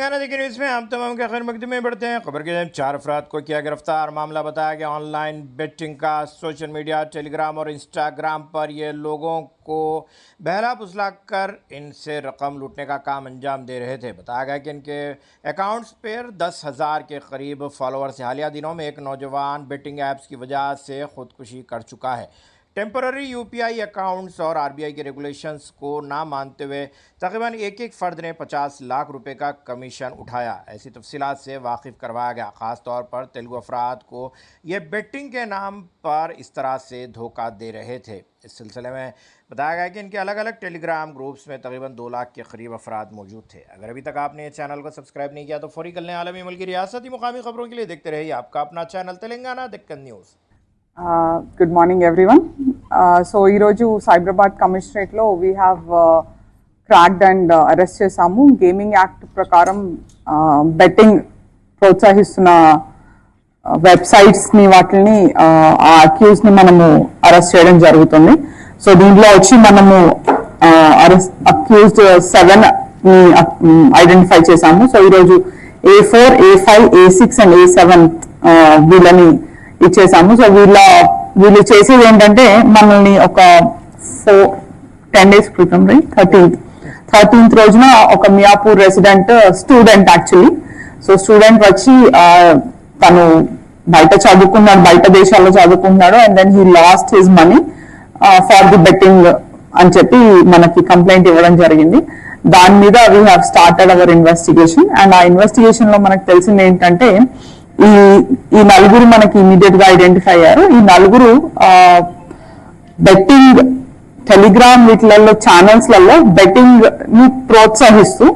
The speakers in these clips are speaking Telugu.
तेलंगाना देखिए न्यूज़ में हम तमाम के खैर मकदमे में बढ़ते हैं। खबर के 4 अफराद को किया गिरफ्तार। मामला बताया गया ऑनलाइन बेटिंग का। सोशल मीडिया, टेलीग्राम और इंस्टाग्राम पर ये लोगों को बहला फुसला कर इनसे रकम लूटने का काम अंजाम दे रहे थे। बताया गया कि इनके अकाउंट्स पर 10,000 के करीब फॉलोअर्स। हालिया दिनों में एक नौजवान बेटिंग ऐप्स की वजह से खुदकुशी कर चुका है। टेम्पररी यूपीआई अकाउंट्स और आरबीआई के रेगुलेशंस को ना मानते हुए तकरीबन एक फ़र्द ने 50 लाख रुपए का कमीशन उठाया। ऐसी तफसीलात से वाकिफ़ करवाया गया। ख़ास तौर पर तेलुगु अफराद को ये बेटिंग के नाम पर इस तरह से धोखा दे रहे थे। इस सिलसिले में बताया गया कि इनके अलग अलग टेलीग्राम ग्रुप्स में तकरीबन 2 लाख के करीब अफराद मौजूद थे। अगर अभी तक आपने इस चैनल को सब्सक्राइब नहीं किया तो फौरी कर लें। आलमी मुल्की रियासती मुकामी खबरों के लिए देखते रहिए आपका अपना channel Telangana Deccan news. Good morning everyone. So ee roju Cyberabad Commissionerate lo we have cracked and arrest chesamu. Gaming Act prakaram betting ప్రోత్సహిస్తున్న వెబ్సైట్స్ ని వాటిని అక్యూజ్ ని మనము అరెస్ట్ చేయడం జరుగుతుంది. సో దీంట్లో వచ్చి మనము అక్యూజ్డ్ 7 ని ఐడెంటిఫై చేసాము. సో ఈ రోజు A4, A5, A6 and A7 వీళ్ళని ఇచ్చేసాము. సో వీళ్ళు చేసేది ఏంటంటే మనల్ని ఒక 10 days క్రితం 13th రోజున ఒక Miyapur resident student actually. So student వచ్చి తను బయట చదువుకున్నాడు, బయట దేశాల్లో చదువుకుంటున్నాడు. And then he lost his money for the betting అని చెప్పి మనకి కంప్లైంట్ ఇవ్వడం జరిగింది. దాని మీద we have started our investigation. And ఆ ఇన్వెస్టిగేషన్ లో మనకు తెలిసింది ఏంటంటే ఈ నలుగురు మనకి ఇమీడియట్ గా ఐడెంటిఫై అయ్యారు. ఈ నలుగురు బెట్టింగ్ టెలిగ్రామ్ వీటిలలో ఛానల్స్ లలో బెట్టింగ్ ని ప్రోత్సహిస్తూ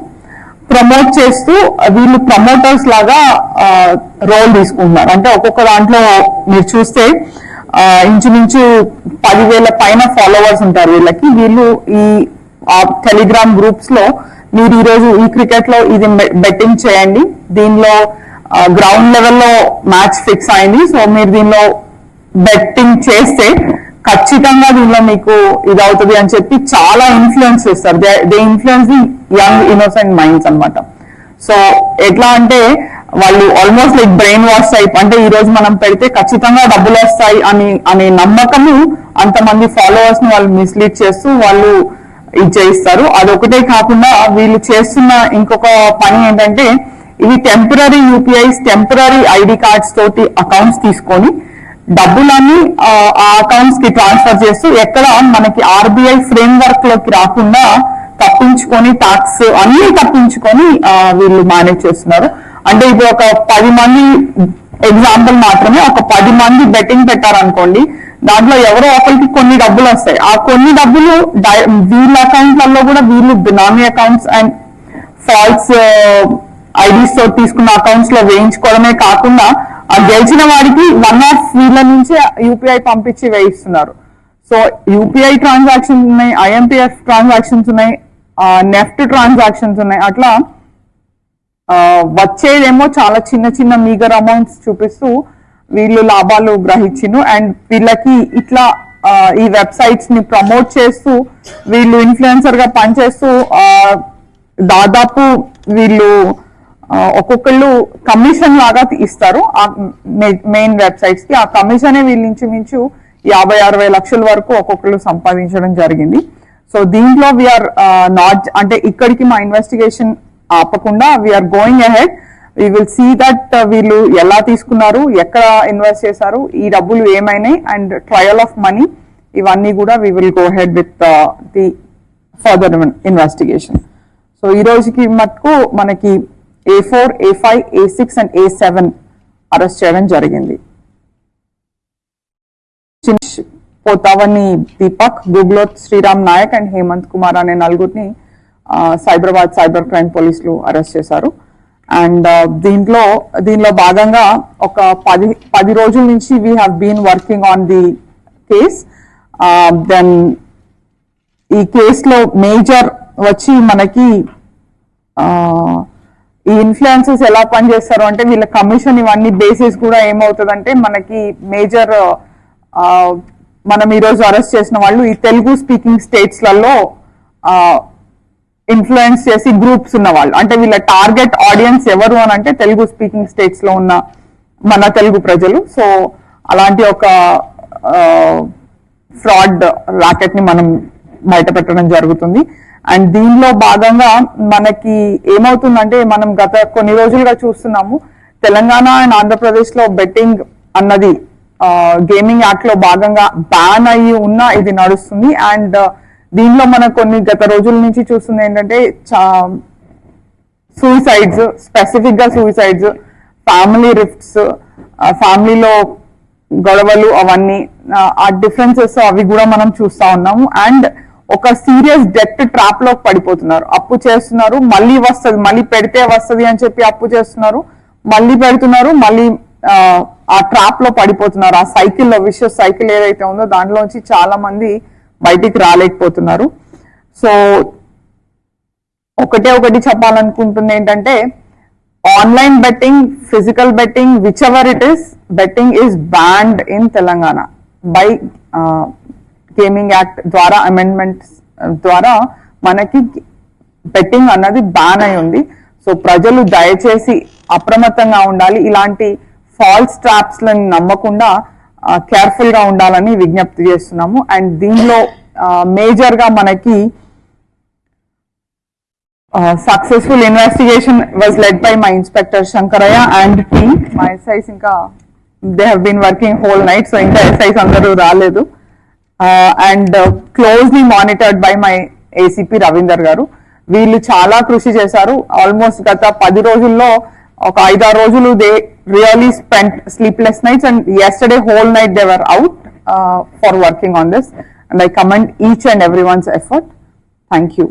ప్రమోట్ చేస్తూ వీళ్ళు ప్రమోటర్స్ లాగా రోల్ తీసుకుంటున్నారు. అంటే ఒక్కొక్క దాంట్లో మీరు చూస్తే ఇంచుమించు 10,000 పైన ఫాలోవర్స్ ఉంటారు వీళ్ళకి. వీళ్ళు ఈ టెలిగ్రామ్ గ్రూప్స్ లో మీరు ఈరోజు ఈ క్రికెట్ లో ఇది బెట్టింగ్ చేయండి, దీనిలో గ్రౌండ్ లెవెల్లో మ్యాచ్ ఫిక్స్ అయింది, సో మీరు దీనిలో బెట్టింగ్ చేస్తే ఖచ్చితంగా దీనిలో మీకు ఇది అవుతుంది అని చెప్పి చాలా ఇన్ఫ్లుయెన్స్ చేస్తారు. They influence the young innocent minds అనమాట. సో ఎట్లా అంటే వాళ్ళు almost like brain wash type. అంటే ఈ రోజు మనం పెడితే ఖచ్చితంగా డబ్బులు వస్తాయి అనే నమ్మకము అంతమంది ఫాలోవర్స్ ని వాళ్ళు మిస్లీడ్ చేస్తూ వాళ్ళు ఇది చేయిస్తారు. అదొకటే కాకుండా వీళ్ళు చేస్తున్న ఇంకొక పని ఏంటంటే ఇవి temporary UPIs, temporary ID cards తోటి అకౌంట్స్ తీసుకొని డబ్బులన్నీ ఆ అకౌంట్స్ కి ట్రాన్స్ఫర్ చేస్తూ ఎక్కడ మనకి ఆర్బీఐ ఫ్రేమ్ వర్క్ లోకి రాకుండా తప్పించుకొని టాక్స్ అన్ని తప్పించుకొని వీళ్ళు మేనేజ్ చేస్తున్నారు. అంటే ఇప్పుడు ఒక 10 మంది ఎగ్జాంపుల్ మాత్రమే, ఒక 10 మంది బెట్టింగ్ పెట్టారనుకోండి, దాంట్లో ఎవరో ఒకరికి కొన్ని డబ్బులు వస్తాయి. ఆ కొన్ని డబ్బులు వీళ్ళ అకౌంట్లలో కూడా వీళ్ళు బినామీ అకౌంట్స్ అండ్ ఫాల్స్ ఐడీస్ తో తీసుకున్న అకౌంట్స్ లో వేయించుకోవడమే కాకుండా ఆ గెలిచిన వాడికి 1 ఆఫ్ వీళ్ళ నుంచే యూపీఐ పంపించి వేయిస్తున్నారు. సో యూపీఐ ట్రాన్సాక్షన్స్ ఉన్నాయి, ఐఎంపీఎఫ్ ట్రాన్సాక్షన్స్ ఉన్నాయి, నెఫ్ట్ ట్రాన్సాక్షన్స్ ఉన్నాయి. అట్లా వచ్చేదేమో చాలా చిన్న చిన్న మీగర్ అమౌంట్స్ చూపిస్తూ వీళ్ళు లాభాలు గ్రహించిను. అండ్ వీళ్ళకి ఇట్లా ఈ వెబ్సైట్స్ ని ప్రమోట్ చేస్తూ వీళ్ళు ఇన్ఫ్లుయెన్సర్ గా పనిచేస్తూ దాదాపు వీళ్ళు ఒక్కొక్కళ్ళు కమిషన్ లాగా ఇస్తారు ఆ మెయిన్ వెబ్సైట్స్ కి. ఆ కమిషనే వీళ్ళు ఇంచుమించు 50-60 లక్షల వరకు ఒక్కొక్కళ్ళు సంపాదించడం జరిగింది. సో దీంట్లో వీఆర్ నాట్ అంటే ఇక్కడికి మా ఇన్వెస్టిగేషన్ ఆపకుండా we are going ahead. We will see that వీళ్ళు ఎలా తీసుకున్నారు, ఎక్కడ ఇన్వెస్ట్ చేశారు, ఈ డబ్బులు ఏమైనాయి అండ్ ట్రయల్ ఆఫ్ మనీ, ఇవన్నీ కూడా we will go head with the further investigation. So ఈ రోజుకి మటుకు మనకి A4, A5, A6 and A7 arrest చేయడం జరిగింది. పోతావని దీపక్, గుగ్లోత్ శ్రీరామ్ నాయక్ అండ్ హేమంత్ కుమార్ అనే నలుగురిని సైబరాబాద్ సైబర్ క్రైమ్ పోలీసులు అరెస్ట్ చేశారు. అండ్ దీనిలో భాగంగా ఒక 10 రోజుల నుంచి we have been working on the case. Then ఈ కేసులో మేజర్ వచ్చి మనకి ఈ ఇన్ఫ్లుయెన్సెస్ ఎలా పనిచేస్తారు అంటే వీళ్ళ కమిషన్ ఇవన్నీ బేసిస్ కూడా ఏమవుతుందంటే మనకి మేజర్ మనం ఈరోజు అరెస్ట్ చేసిన వాళ్ళు ఈ తెలుగు స్పీకింగ్ స్టేట్స్లలో ఇన్ఫ్లుయెన్స్ చేసి గ్రూప్స్ ఉన్న వాళ్ళు, అంటే వీళ్ళ టార్గెట్ ఆడియన్స్ ఎవరు అని అంటే తెలుగు స్పీకింగ్ స్టేట్స్ లో ఉన్న మన తెలుగు ప్రజలు. సో అలాంటి ఒక ఫ్రాడ్ రాకెట్ ని మనం బయట పెట్టడం జరుగుతుంది. అండ్ దీనిలో భాగంగా మనకి ఏమవుతుందంటే, మనం గత కొన్ని రోజులుగా చూస్తున్నాము తెలంగాణ అండ్ ఆంధ్రప్రదేశ్ లో బెట్టింగ్ అన్నది గేమింగ్ యాక్ట్ లో భాగంగా బ్యాన్ అయ్యి ఉన్నా ఇది నడుస్తుంది. అండ్ దీనిలో మనం కొన్ని గత రోజుల నుంచి చూస్తుంది ఏంటంటే సూసైడ్స్, స్పెసిఫిక్ గా సూసైడ్స్, ఫ్యామిలీ రిఫ్ట్స్, ఫ్యామిలీలో గొడవలు, అవన్నీ ఆ డిఫరెన్సెస్ అవి కూడా మనం చూస్తా ఉన్నాము. అండ్ ఒక సీరియస్ డెట్ ట్రాప్ లో పడిపోతున్నారు. అప్పు చేస్తున్నారు, మళ్ళీ వస్తుంది, మళ్ళీ పెడితే వస్తుంది అని చెప్పి అప్పు చేస్తున్నారు, మళ్ళీ పెడుతున్నారు, మళ్ళీ ఆ ట్రాప్ లో పడిపోతున్నారు. ఆ సైకిల్లో, విషయస్ సైకిల్ ఏదైతే ఉందో దాంట్లోంచి చాలా మంది బయటికి రాలేకపోతున్నారు. సో ఒకటి చెప్పాలనుకుంటుంది ఏంటంటే, online betting, physical betting, which ever it is, betting is banned in Telangana by gaming act ద్వారా, అమెండ్మెంట్స్ ద్వారా మనకి బెట్టింగ్ అన్నది బ్యాన్ అయి ఉంది. సో ప్రజలు దయచేసి అప్రమత్తంగా ఉండాలి, ఇలాంటి ఫాల్స్ ట్రాప్స్ లను నమ్మకుండా కేర్ఫుల్ గా ఉండాలని విజ్ఞప్తి చేస్తున్నాము. అండ్ దీనిలో మేజర్ గా మనకి successful investigation was led by my inspector Shankaraiah and team. మా ఎస్ఐస్ ఇంకా they have been working whole night, so ఇంకా ఎస్ఐస్ అందరూ రాలేదు. And closely monitored by my ACP Ravinder garu. వీళ్ళు చాలా కృషి చేశారు. ఆల్మోస్ట్ గత 10 రోజుల్లో ఒక 5-6 రోజులు they really spent sleepless nights, and yesterday whole night they were out for working on this, and I commend each and everyone's effort. Thank you.